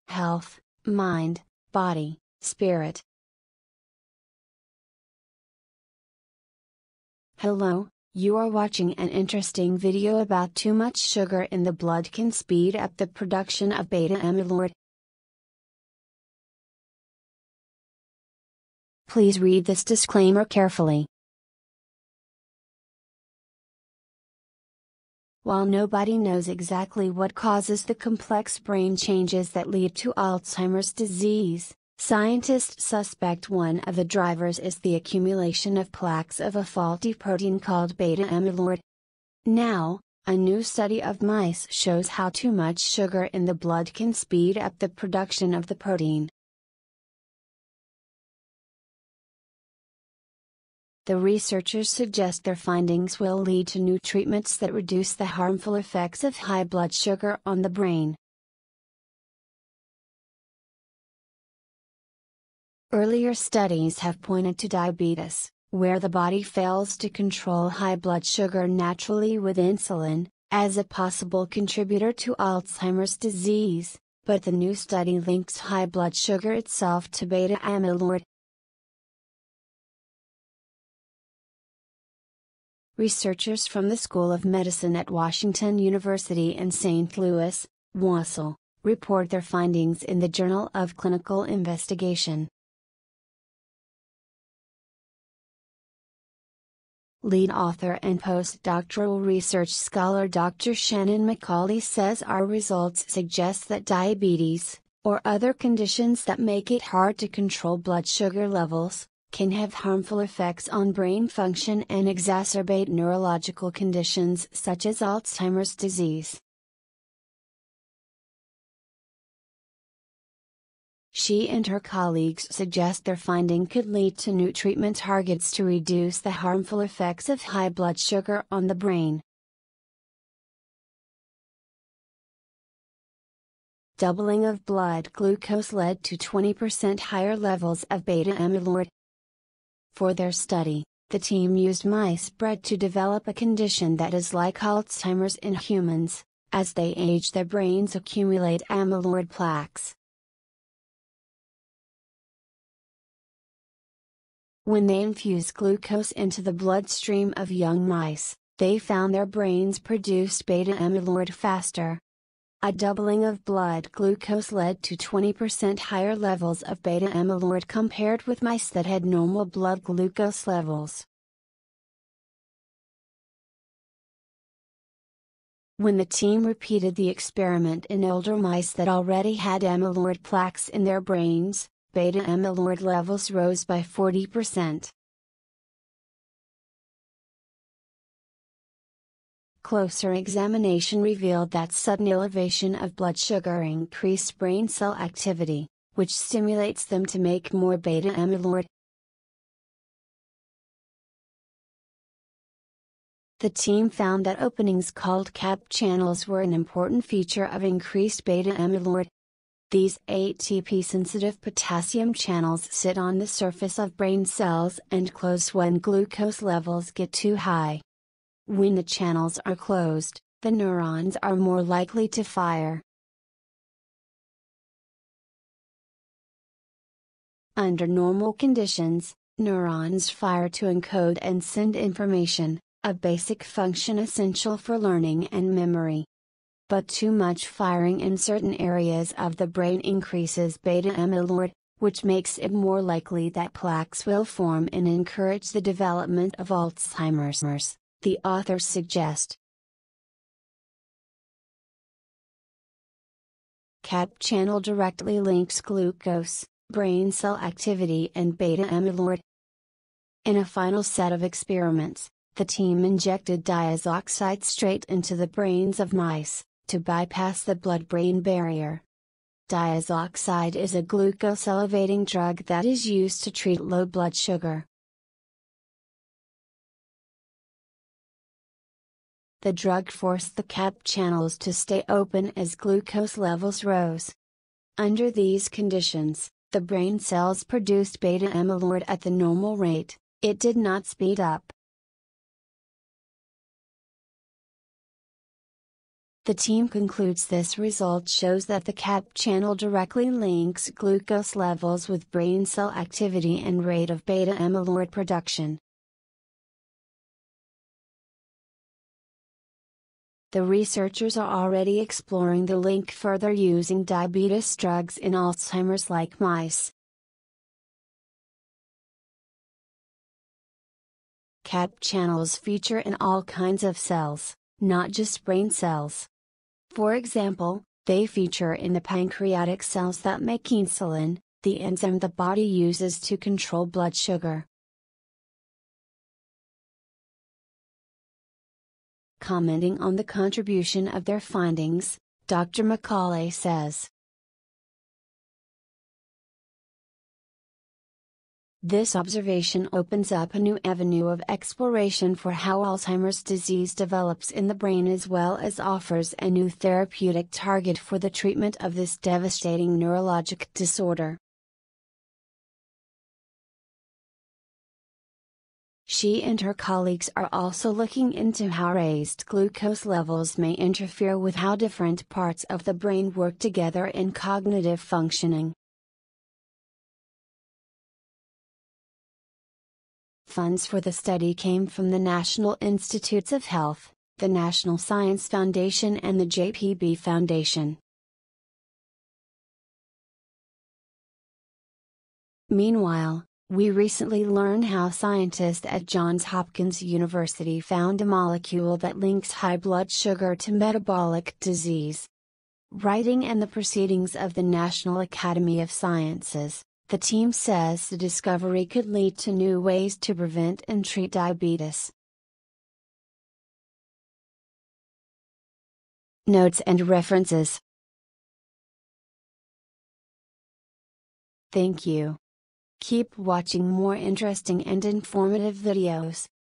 health, mind, body, spirit. Hello, you are watching an interesting video about too much sugar in the blood can speed up the production of beta amyloid. Please read this disclaimer carefully. While nobody knows exactly what causes the complex brain changes that lead to Alzheimer's disease, scientists suspect one of the drivers is the accumulation of plaques of a faulty protein called beta amyloid. Now, a new study of mice shows how too much sugar in the blood can speed up the production of the protein. The researchers suggest their findings will lead to new treatments that reduce the harmful effects of high blood sugar on the brain. Earlier studies have pointed to diabetes, where the body fails to control high blood sugar naturally with insulin, as a possible contributor to Alzheimer's disease, but the new study links high blood sugar itself to beta amyloid. Researchers from the School of Medicine at Washington University in St. Louis, Missouri, report their findings in the Journal of Clinical Investigation. Lead author and postdoctoral research scholar Dr. Shannon McCauley says our results suggest that diabetes, or other conditions that make it hard to control blood sugar levels, can have harmful effects on brain function and exacerbate neurological conditions such as Alzheimer's disease. She and her colleagues suggest their finding could lead to new treatment targets to reduce the harmful effects of high blood sugar on the brain. Doubling of blood glucose led to 20% higher levels of beta amyloid. For their study, the team used mice bred to develop a condition that is like Alzheimer's in humans. As they age, their brains accumulate amyloid plaques. When they infused glucose into the bloodstream of young mice, they found their brains produced beta amyloid faster. A doubling of blood glucose led to 20% higher levels of beta amyloid compared with mice that had normal blood glucose levels. When the team repeated the experiment in older mice that already had amyloid plaques in their brains, beta amyloid levels rose by 40%. Closer examination revealed that sudden elevation of blood sugar increased brain cell activity, which stimulates them to make more beta amyloid. The team found that openings called cap channels were an important feature of increased beta amyloid. These ATP-sensitive potassium channels sit on the surface of brain cells and close when glucose levels get too high. When the channels are closed, the neurons are more likely to fire. Under normal conditions, neurons fire to encode and send information, a basic function essential for learning and memory. But too much firing in certain areas of the brain increases beta amyloid, which makes it more likely that plaques will form and encourage the development of Alzheimer's, the authors suggest. CAP channel directly links glucose, brain cell activity and beta amyloid. In a final set of experiments, the team injected diazoxide straight into the brains of mice, to bypass the blood-brain barrier. Diazoxide is a glucose-elevating drug that is used to treat low blood sugar. The drug forced the CAP channels to stay open as glucose levels rose. Under these conditions, the brain cells produced beta amyloid at the normal rate, it did not speed up. The team concludes this result shows that the CAP channel directly links glucose levels with brain cell activity and rate of beta amyloid production. The researchers are already exploring the link further using diabetes drugs in Alzheimer's-like mice. CAP channels feature in all kinds of cells, not just brain cells. For example, they feature in the pancreatic cells that make insulin, the enzyme the body uses to control blood sugar. Commenting on the contribution of their findings, Dr. Macaulay says, "This observation opens up a new avenue of exploration for how Alzheimer's disease develops in the brain as well as offers a new therapeutic target for the treatment of this devastating neurologic disorder." She and her colleagues are also looking into how raised glucose levels may interfere with how different parts of the brain work together in cognitive functioning. Funds for the study came from the National Institutes of Health, the National Science Foundation and the JPB Foundation. Meanwhile, we recently learned how scientists at Johns Hopkins University found a molecule that links high blood sugar to metabolic disease. Writing in the Proceedings of the National Academy of Sciences, the team says the discovery could lead to new ways to prevent and treat diabetes. Notes and references. Thank you. Keep watching more interesting and informative videos.